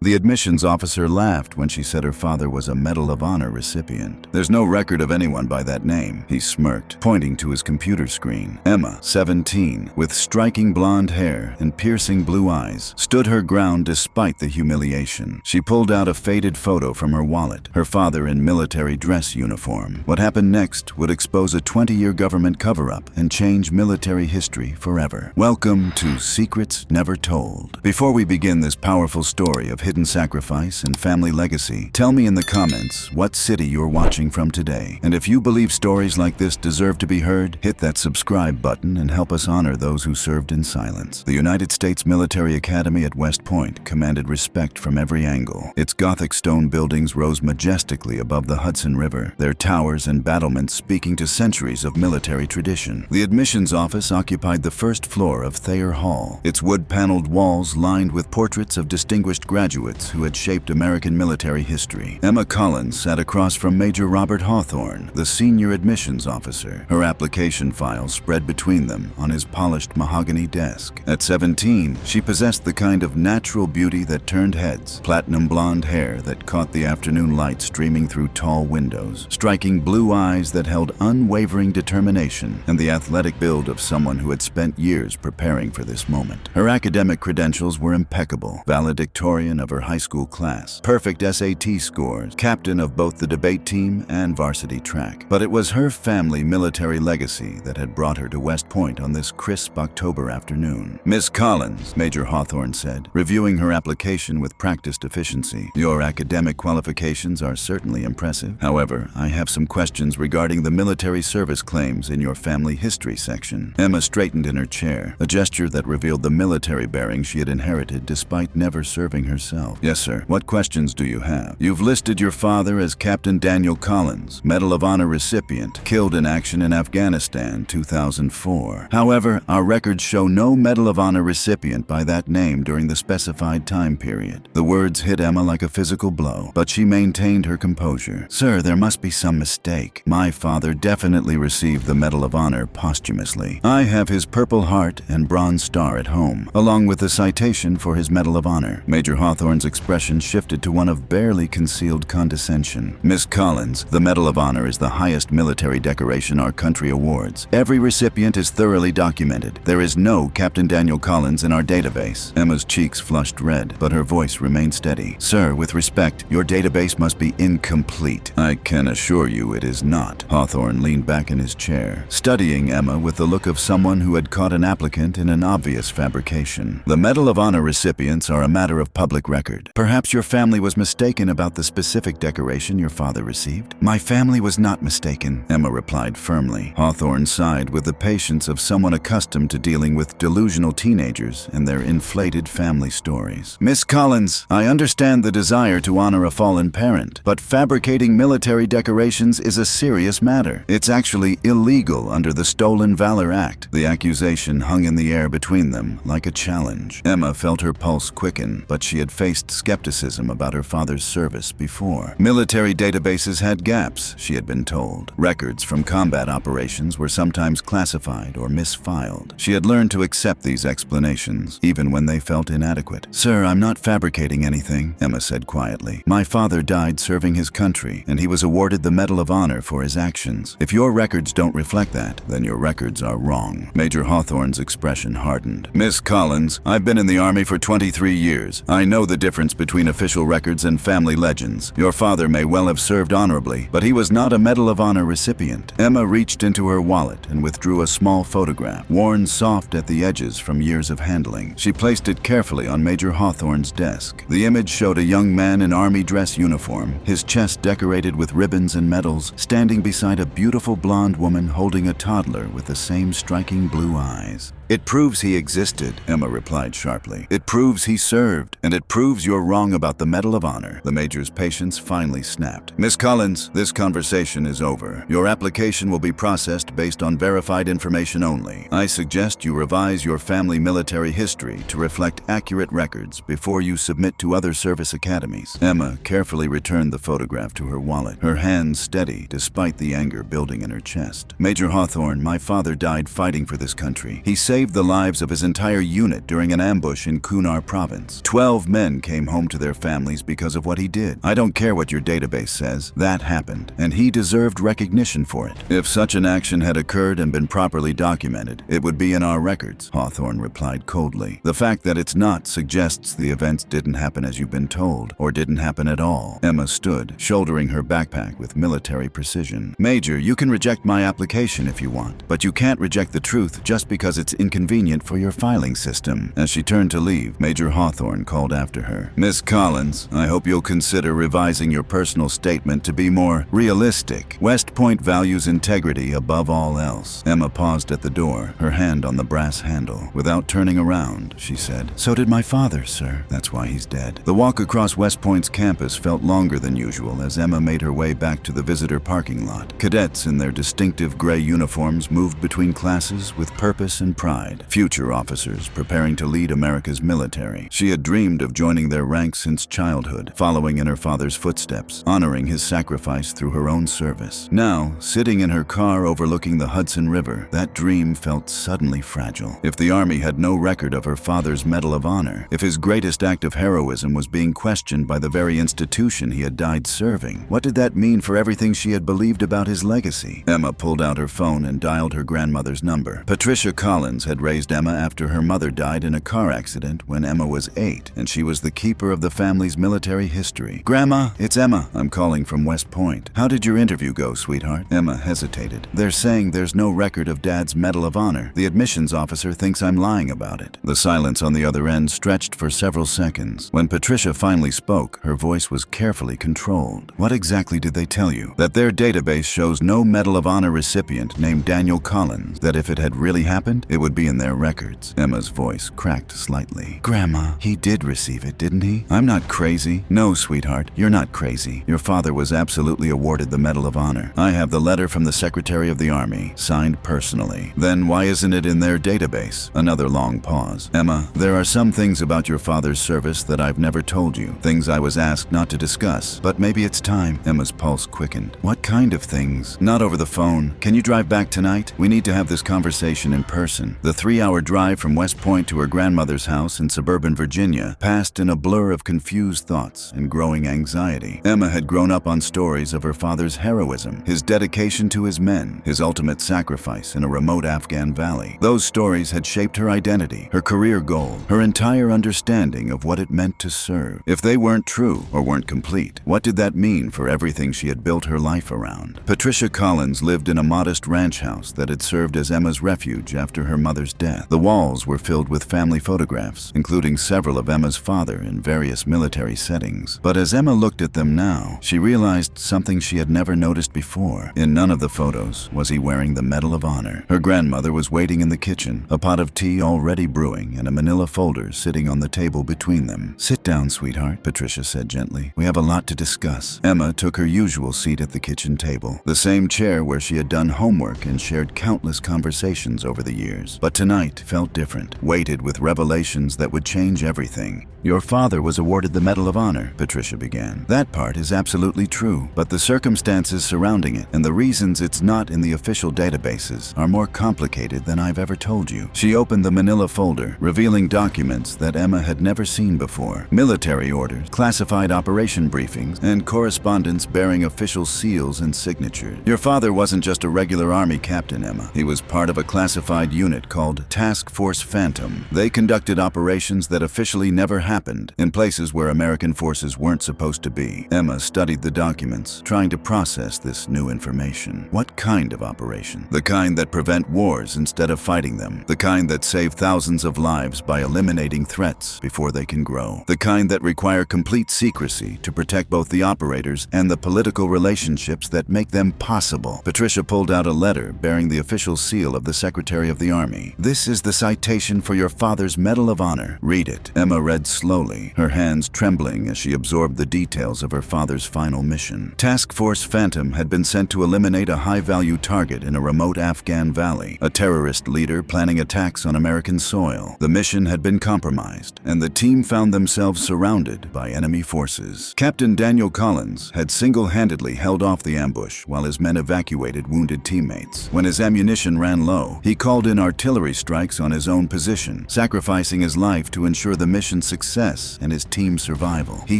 The admissions officer laughed when she said her father was a Medal of Honor recipient. There's no record of anyone by that name, he smirked, pointing to his computer screen. Emma, 17, with striking blonde hair and piercing blue eyes, stood her ground despite the humiliation. She pulled out a faded photo from her wallet, her father in military dress uniform. What happened next would expose a 20-year government cover-up and change military history forever. Welcome to Secrets Never Told. Before we begin this powerful story of hidden sacrifice and family legacy, tell me in the comments what city you're watching from today. And if you believe stories like this deserve to be heard, hit that subscribe button and help us honor those who served in silence. The United States Military Academy at West Point commanded respect from every angle. Its Gothic stone buildings rose majestically above the Hudson River, their towers and battlements speaking to centuries of military tradition. The admissions office occupied the first floor of Thayer Hall, its wood-paneled walls lined with portraits of distinguished graduates who had shaped American military history. Emma Collins sat across from Major Robert Hawthorne, the senior admissions officer, her application file spread between them on his polished mahogany desk. At 17, she possessed the kind of natural beauty that turned heads, platinum blonde hair that caught the afternoon light streaming through tall windows, striking blue eyes that held unwavering determination, and the athletic build of someone who had spent years preparing for this moment. Her academic credentials were impeccable, valedictorian of her high school class, perfect SAT scores, captain of both the debate team and varsity track. But it was her family military legacy that had brought her to West Point on this crisp October afternoon. "Miss Collins," Major Hawthorne said, reviewing her application with practiced efficiency, "your academic qualifications are certainly impressive. However, I have some questions regarding the military service claims in your family history section." Emma straightened in her chair, a gesture that revealed the military bearing she had inherited despite never serving herself. "Yes, sir. What questions do you have?" "You've listed your father as Captain Daniel Collins, Medal of Honor recipient, killed in action in Afghanistan, 2004. However, our records show no Medal of Honor recipient by that name during the specified time period." The words hit Emma like a physical blow, but she maintained her composure. "Sir, there must be some mistake. My father definitely received the Medal of Honor posthumously. I have his Purple Heart and Bronze Star at home, along with the citation for his Medal of Honor." Major Hawthorne's expression shifted to one of barely concealed condescension. "Miss Collins, the Medal of Honor is the highest military decoration our country awards. Every recipient is thoroughly documented. There is no Captain Daniel Collins in our database." Emma's cheeks flushed red, but her voice remained steady. "Sir, with respect, your database must be incomplete." "I can assure you it is not." Hawthorne leaned back in his chair, studying Emma with the look of someone who had caught an applicant in an obvious fabrication. "The Medal of Honor recipients are a matter of public record. Perhaps your family was mistaken about the specific decoration your father received." "My family was not mistaken," Emma replied firmly. Hawthorne sighed with the patience of someone accustomed to dealing with delusional teenagers and their inflated family stories. "Miss Collins, I understand the desire to honor a fallen parent, but fabricating military decorations is a serious matter. It's actually illegal under the Stolen Valor Act." The accusation hung in the air between them like a challenge. Emma felt her pulse quicken, but she had faced skepticism about her father's service before. Military databases had gaps, she had been told. Records from combat operations were sometimes classified or misfiled. She had learned to accept these explanations, even when they felt inadequate. "Sir, I'm not fabricating anything," Emma said quietly. "My father died serving his country, and he was awarded the Medal of Honor for his actions. If your records don't reflect that, then your records are wrong." Major Hawthorne's expression hardened. "Miss Collins, I've been in the Army for 23 years. I know the difference between official records and family legends. Your father may well have served honorably, but he was not a Medal of Honor recipient." Emma reached into her wallet and withdrew a small photograph, worn soft at the edges from years of handling. She placed it carefully on Major Hawthorne's desk. The image showed a young man in army dress uniform, his chest decorated with ribbons and medals, standing beside a beautiful blonde woman holding a toddler with the same striking blue eyes. "It proves he existed," Emma replied sharply. "It proves he served, and it proves you're wrong about the Medal of Honor." The Major's patience finally snapped. "Miss Collins, this conversation is over. Your application will be processed based on verified information only. I suggest you revise your family military history to reflect accurate records before you submit to other service academies." Emma carefully returned the photograph to her wallet, her hands steady despite the anger building in her chest. "Major Hawthorne, my father died fighting for this country. He saved saved the lives of his entire unit during an ambush in Kunar province. 12 men came home to their families because of what he did. I don't care what your database says. That happened, and he deserved recognition for it. If such an action had occurred and been properly documented, it would be in our records, Hawthorne replied coldly. The fact that it's not suggests the events didn't happen as you've been told, or didn't happen at all. Emma stood, shouldering her backpack with military precision. Major, you can reject my application if you want, but you can't reject the truth just because it's inconvenient for your filing system. As she turned to leave, Major Hawthorne called after her. Miss Collins, I hope you'll consider revising your personal statement to be more realistic. West Point values integrity above all else. Emma paused at the door, her hand on the brass handle. Without turning around, she said, "So did my father, sir. That's why he's dead." The walk across West Point's campus felt longer than usual as Emma made her way back to the visitor parking lot. Cadets in their distinctive gray uniforms moved between classes with purpose and pride. Future officers preparing to lead America's military. She had dreamed of joining their ranks since childhood, following in her father's footsteps, honoring his sacrifice through her own service. Now, sitting in her car overlooking the Hudson River, that dream felt suddenly fragile. If the Army had no record of her father's Medal of Honor, if his greatest act of heroism was being questioned by the very institution he had died serving, what did that mean for everything she had believed about his legacy? Emma pulled out her phone and dialed her grandmother's number. Patricia Collins had raised Emma after her mother died in a car accident when Emma was 8, and she was the keeper of the family's military history. "Grandma, it's Emma. I'm calling from West Point. How did your interview go, sweetheart?" Emma hesitated. "They're saying there's no record of Dad's Medal of Honor. The admissions officer thinks I'm lying about it." The silence on the other end stretched for several seconds. When Patricia finally spoke, her voice was carefully controlled. "What exactly did they tell you?" "That their database shows no Medal of Honor recipient named Daniel Collins. That if it had really happened, it would be in their records." Emma's voice cracked slightly. "Grandma, he did receive it, didn't he?" "I'm not crazy." "No, sweetheart, you're not crazy. Your father was absolutely awarded the Medal of Honor. I have the letter from the Secretary of the Army, signed personally." "Then why isn't it in their database?" Another long pause. "Emma, there are some things about your father's service that I've never told you. Things I was asked not to discuss. But maybe it's time." Emma's pulse quickened. "What kind of things?" "Not over the phone. Can you drive back tonight? We need to have this conversation in person." The 3-hour drive from West Point to her grandmother's house in suburban Virginia passed in a blur of confused thoughts and growing anxiety. Emma had grown up on stories of her father's heroism, his dedication to his men, his ultimate sacrifice in a remote Afghan valley. Those stories had shaped her identity, her career goal, her entire understanding of what it meant to serve. If they weren't true or weren't complete, what did that mean for everything she had built her life around? Patricia Collins lived in a modest ranch house that had served as Emma's refuge after her mother's death. The walls were filled with family photographs, including several of Emma's father in various military settings. But as Emma looked at them now, she realized something she had never noticed before. In none of the photos was he wearing the Medal of Honor. Her grandmother was waiting in the kitchen, a pot of tea already brewing and a manila folder sitting on the table between them. "Sit down, sweetheart," Patricia said gently. "We have a lot to discuss." Emma took her usual seat at the kitchen table, the same chair where she had done homework and shared countless conversations over the years. But tonight felt different, weighted with revelations that would change everything. "Your father was awarded the Medal of Honor," Patricia began. "That part is absolutely true, but the circumstances surrounding it and the reasons it's not in the official databases are more complicated than I've ever told you." She opened the manila folder, revealing documents that Emma had never seen before. Military orders, classified operation briefings, and correspondence bearing official seals and signatures. "Your father wasn't just a regular Army captain, Emma. He was part of a classified unit called Task Force Phantom. They conducted operations that officially never happened, in places where American forces weren't supposed to be." Emma studied the documents, trying to process this new information. What kind of operation? The kind that prevent wars instead of fighting them. The kind that save thousands of lives by eliminating threats before they can grow. The kind that require complete secrecy to protect both the operators and the political relationships that make them possible. Patricia pulled out a letter bearing the official seal of the Secretary of the Army. "This is the citation for your father's Medal of Honor. Read it." Emma read slowly, her hands trembling as she absorbed the details of her father's final mission. Task Force Phantom had been sent to eliminate a high-value target in a remote Afghan valley, a terrorist leader planning attacks on American soil. The mission had been compromised, and the team found themselves surrounded by enemy forces. Captain Daniel Collins had single-handedly held off the ambush while his men evacuated wounded teammates. When his ammunition ran low, he called in artillery artillery strikes on his own position, sacrificing his life to ensure the mission's success and his team's survival. He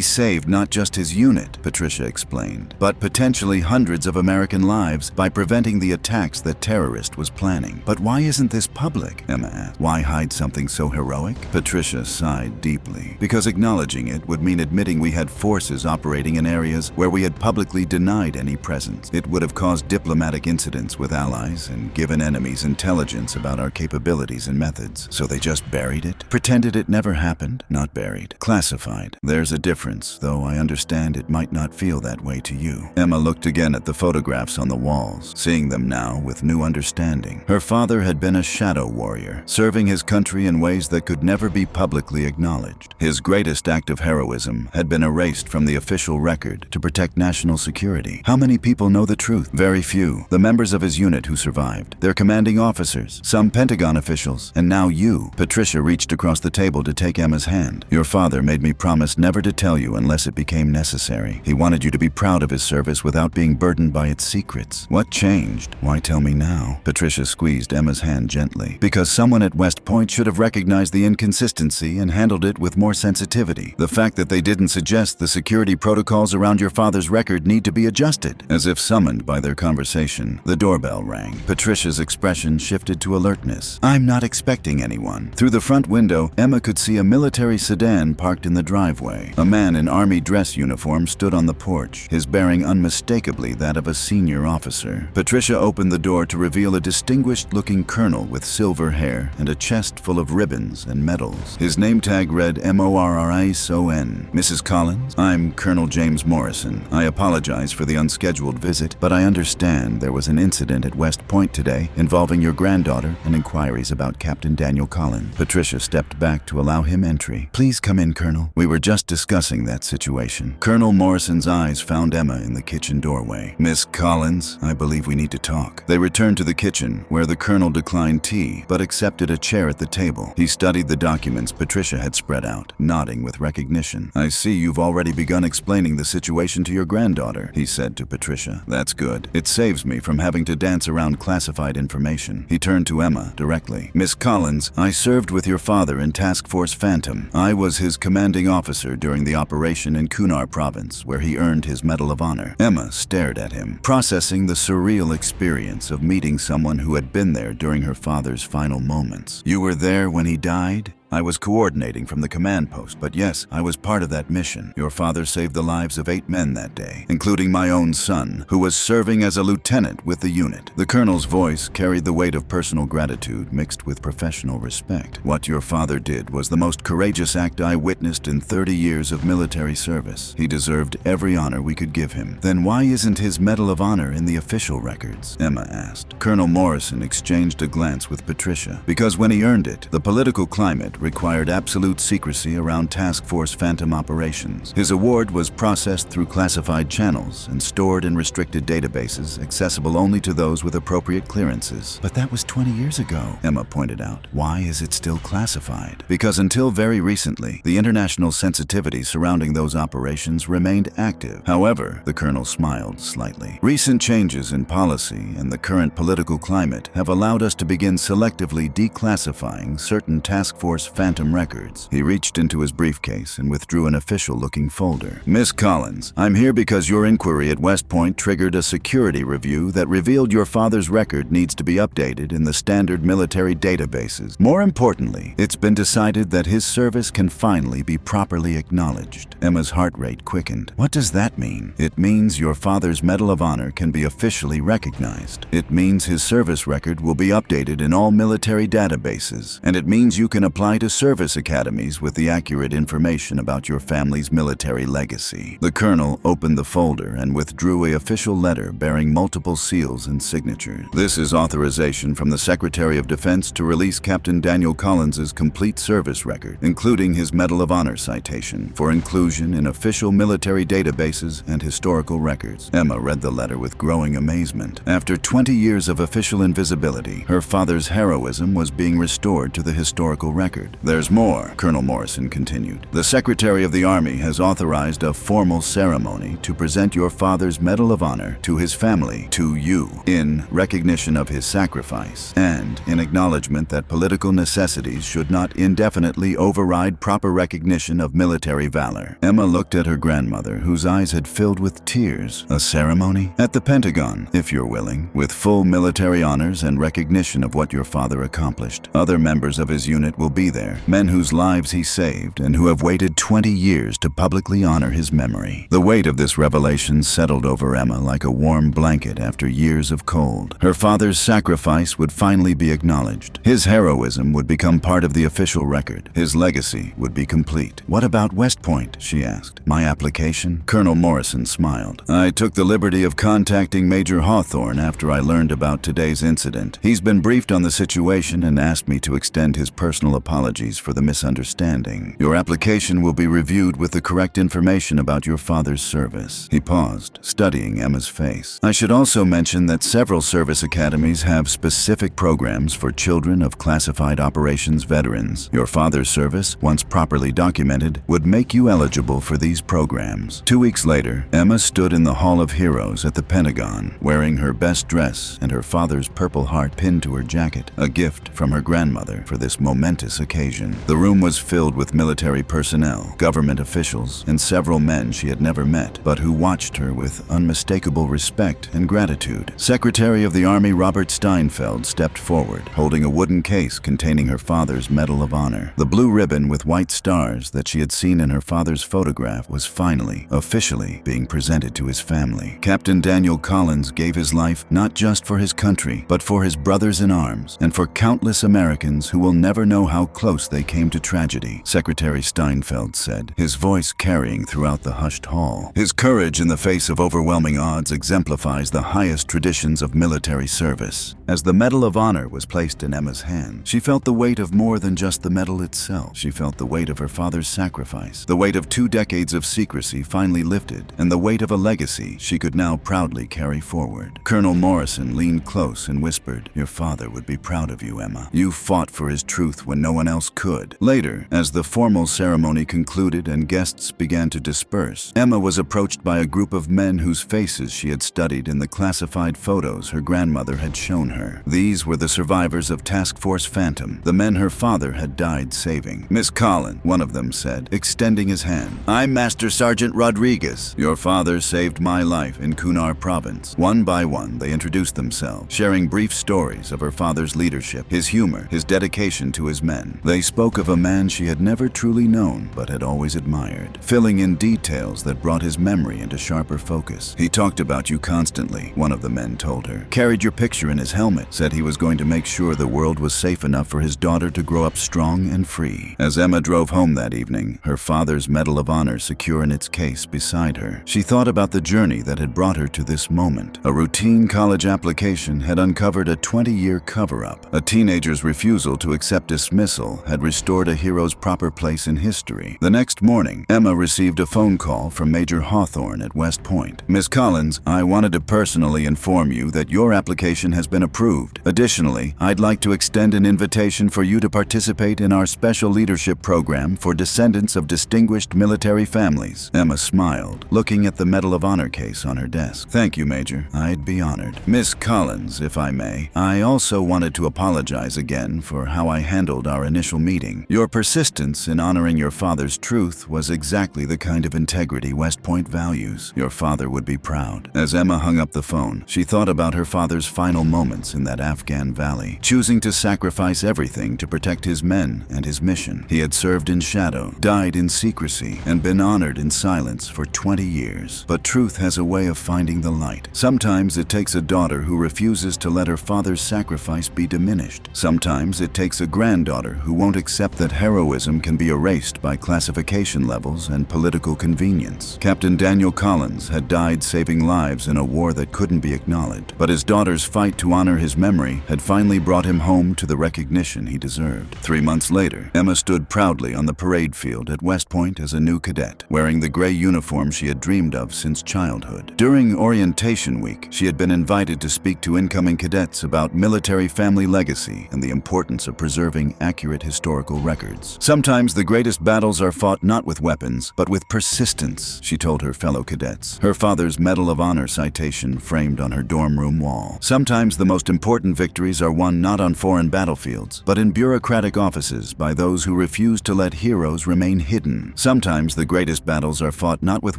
saved not just his unit, Patricia explained, but potentially hundreds of American lives by preventing the attacks that terrorist was planning. But why isn't this public? Emma asked. Why hide something so heroic? Patricia sighed deeply, because acknowledging it would mean admitting we had forces operating in areas where we had publicly denied any presence. It would have caused diplomatic incidents with allies and given enemies intelligence about our capabilities and methods. So they just buried it? Pretended it never happened? Not buried. Classified. There's a difference, though I understand it might not feel that way to you. Emma looked again at the photographs on the walls, seeing them now with new understanding. Her father had been a shadow warrior, serving his country in ways that could never be publicly acknowledged. His greatest act of heroism had been erased from the official record to protect national security. How many people know the truth? Very few. The members of his unit who survived, their commanding officers, some Pentagon officials, and now you. Patricia reached across the table to take Emma's hand. Your father made me promise never to tell you unless it became necessary. He wanted you to be proud of his service without being burdened by its secrets. What changed? Why tell me now? Patricia squeezed Emma's hand gently. Because someone at West Point should have recognized the inconsistency and handled it with more sensitivity. The fact that they didn't suggest the security protocols around your father's record need to be adjusted. As if summoned by their conversation, the doorbell rang. Patricia's expression shifted to alertness. I'm not expecting anyone. Through the front window, Emma could see a military sedan parked in the driveway. A man in army dress uniform stood on the porch, his bearing unmistakably that of a senior officer. Patricia opened the door to reveal a distinguished-looking colonel with silver hair and a chest full of ribbons and medals. His name tag read MORRISON. Mrs. Collins, I'm Colonel James Morrison. I apologize for the unscheduled visit, but I understand there was an incident at West Point today involving your granddaughter and inquiries about Captain Daniel Collins. Patricia stepped back to allow him entry. Please come in, Colonel. We were just discussing that situation. Colonel Morrison's eyes found Emma in the kitchen doorway. Miss Collins, I believe we need to talk. They returned to the kitchen, where the colonel declined tea, but accepted a chair at the table. He studied the documents Patricia had spread out, nodding with recognition. I see you've already begun explaining the situation to your granddaughter, he said to Patricia. That's good. It saves me from having to dance around classified information. He turned to Emma directly. Miss Collins, I served with your father in Task Force Phantom. I was his commanding officer during the operation in Kunar Province, where he earned his Medal of Honor. Emma stared at him, processing the surreal experience of meeting someone who had been there during her father's final moments. You were there when he died? I was coordinating from the command post, but yes, I was part of that mission. Your father saved the lives of 8 men that day, including my own son, who was serving as a lieutenant with the unit. The colonel's voice carried the weight of personal gratitude mixed with professional respect. What your father did was the most courageous act I witnessed in 30 years of military service. He deserved every honor we could give him. Then why isn't his Medal of Honor in the official records? Emma asked. Colonel Morrison exchanged a glance with Patricia. Because when he earned it, the political climate required absolute secrecy around Task Force Phantom operations. His award was processed through classified channels and stored in restricted databases accessible only to those with appropriate clearances. But that was 20 years ago, Emma pointed out. Why is it still classified? Because until very recently, the international sensitivity surrounding those operations remained active. However, the colonel smiled slightly. Recent changes in policy and the current political climate have allowed us to begin selectively declassifying certain Task Force Phantom records. He reached into his briefcase and withdrew an official-looking folder. Miss Collins, I'm here because your inquiry at West Point triggered a security review that revealed your father's record needs to be updated in the standard military databases. More importantly, it's been decided that his service can finally be properly acknowledged. Emma's heart rate quickened. What does that mean? It means your father's Medal of Honor can be officially recognized. It means his service record will be updated in all military databases, and it means you can apply to service academies with the accurate information about your family's military legacy. The colonel opened the folder and withdrew an official letter bearing multiple seals and signatures. This is authorization from the Secretary of Defense to release Captain Daniel Collins's complete service record, including his Medal of Honor citation, for inclusion in official military databases and historical records. Emma read the letter with growing amazement. After 20 years of official invisibility, her father's heroism was being restored to the historical record. record. There's more, Colonel Morrison continued. The Secretary of the Army has authorized a formal ceremony to present your father's Medal of Honor to his family, to you, in recognition of his sacrifice, and in acknowledgement that political necessities should not indefinitely override proper recognition of military valor. Emma looked at her grandmother, whose eyes had filled with tears. A ceremony? At the Pentagon, if you're willing, with full military honors and recognition of what your father accomplished. Other members of his unit will be there, men whose lives he saved and who have waited 20 years to publicly honor his memory. The weight of this revelation settled over Emma like a warm blanket after years of cold. Her father's sacrifice would finally be acknowledged. His heroism would become part of the official record. His legacy would be complete. What about West Point? She asked. My application? Colonel Morrison smiled. I took the liberty of contacting Major Hawthorne after I learned about today's incident. He's been briefed on the situation and asked me to extend his personal apologies for the misunderstanding. Your application will be reviewed with the correct information about your father's service. He paused, studying Emma's face. I should also mention that several service academies have specific programs for children of classified operations veterans. Your father's service, once properly documented, would make you eligible for these programs. 2 weeks later, Emma stood in the Hall of Heroes at the Pentagon, wearing her best dress and her father's Purple Heart pinned to her jacket, a gift from her grandmother for this momentous occasion. The room was filled with military personnel, government officials, and several men she had never met, but who watched her with unmistakable respect and gratitude. Secretary of the Army Robert Steinfeld stepped forward, holding a wooden case containing her father's Medal of Honor. The blue ribbon with white stars that she had seen in her father's photograph was finally, officially being presented to his family. Captain Daniel Collins gave his life not just for his country, but for his brothers in arms and for countless Americans who will never know how close they came to tragedy, Secretary Steinfeld said, his voice carrying throughout the hushed hall. His courage in the face of overwhelming odds exemplifies the highest traditions of military service. As the Medal of Honor was placed in Emma's hand, she felt the weight of more than just the medal itself. She felt the weight of her father's sacrifice, the weight of 2 decades of secrecy finally lifted, and the weight of a legacy she could now proudly carry forward. Colonel Morrison leaned close and whispered, "Your father would be proud of you, Emma. You fought for his truth when no one else could." Later, as the formal ceremony concluded and guests began to disperse, Emma was approached by a group of men whose faces she had studied in the classified photos her grandmother had shown her. These were the survivors of Task Force Phantom, the men her father had died saving. "Miss Collin," one of them said, extending his hand. "I'm Master Sergeant Rodriguez. Your father saved my life in Kunar Province." One by one, they introduced themselves, sharing brief stories of her father's leadership, his humor, his dedication to his men. They spoke of a man she had never truly known, but had always admired, filling in details that brought his memory into sharper focus. "He talked about you constantly," one of the men told her. "Carried your picture in his helmet, said he was going to make sure the world was safe enough for his daughter to grow up strong and free." As Emma drove home that evening, her father's Medal of Honor secure in its case beside her, she thought about the journey that had brought her to this moment. A routine college application had uncovered a 20-year cover-up. A teenager's refusal to accept dismissal had restored a hero's proper place in history. The next morning, Emma received a phone call from Major Hawthorne at West Point. "Miss Collins, I wanted to personally inform you that your application has been approved. Additionally, I'd like to extend an invitation for you to participate in our special leadership program for descendants of distinguished military families." Emma smiled, looking at the Medal of Honor case on her desk. "Thank you, Major. I'd be honored. Miss Collins, if I may, I also wanted to apologize again for how I handled our initial meeting. Your persistence in honoring your father's truth was exactly the kind of integrity West Point values. Your father would be proud." As Emma hung up the phone, she thought about her father's final moments in that Afghan valley, choosing to sacrifice everything to protect his men and his mission. He had served in shadow, died in secrecy, and been honored in silence for 20 years. But truth has a way of finding the light. Sometimes it takes a daughter who refuses to let her father's sacrifice be diminished. Sometimes it takes a granddaughter who won't accept that heroism can be erased by classification levels and political convenience. Captain Daniel Collins had died saving lives in a war that couldn't be acknowledged, but his daughter's fight to honor his memory had finally brought him home to the recognition he deserved. 3 months later, Emma stood proudly on the parade field at West Point as a new cadet, wearing the gray uniform she had dreamed of since childhood. During orientation week, she had been invited to speak to incoming cadets about military family legacy and the importance of preserving accurate accurate historical records. Sometimes the greatest battles are fought not with weapons, but with persistence, she told her fellow cadets, her father's Medal of Honor citation framed on her dorm room wall. Sometimes the most important victories are won not on foreign battlefields, but in bureaucratic offices by those who refuse to let heroes remain hidden. Sometimes the greatest battles are fought not with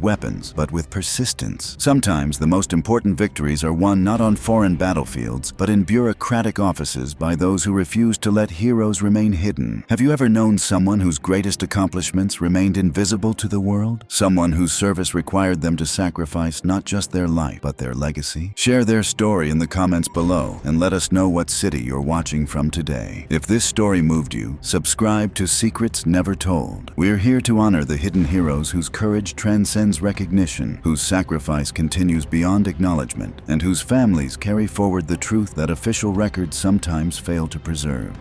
weapons, but with persistence. Sometimes the most important victories are won not on foreign battlefields, but in bureaucratic offices by those who refuse to let heroes remain hidden. Have you ever known someone whose greatest accomplishments remained invisible to the world? Someone whose service required them to sacrifice not just their life, but their legacy? Share their story in the comments below and let us know what city you're watching from today. If this story moved you, subscribe to Secrets Never Told. We're here to honor the hidden heroes whose courage transcends recognition, whose sacrifice continues beyond acknowledgement, and whose families carry forward the truth that official records sometimes fail to preserve.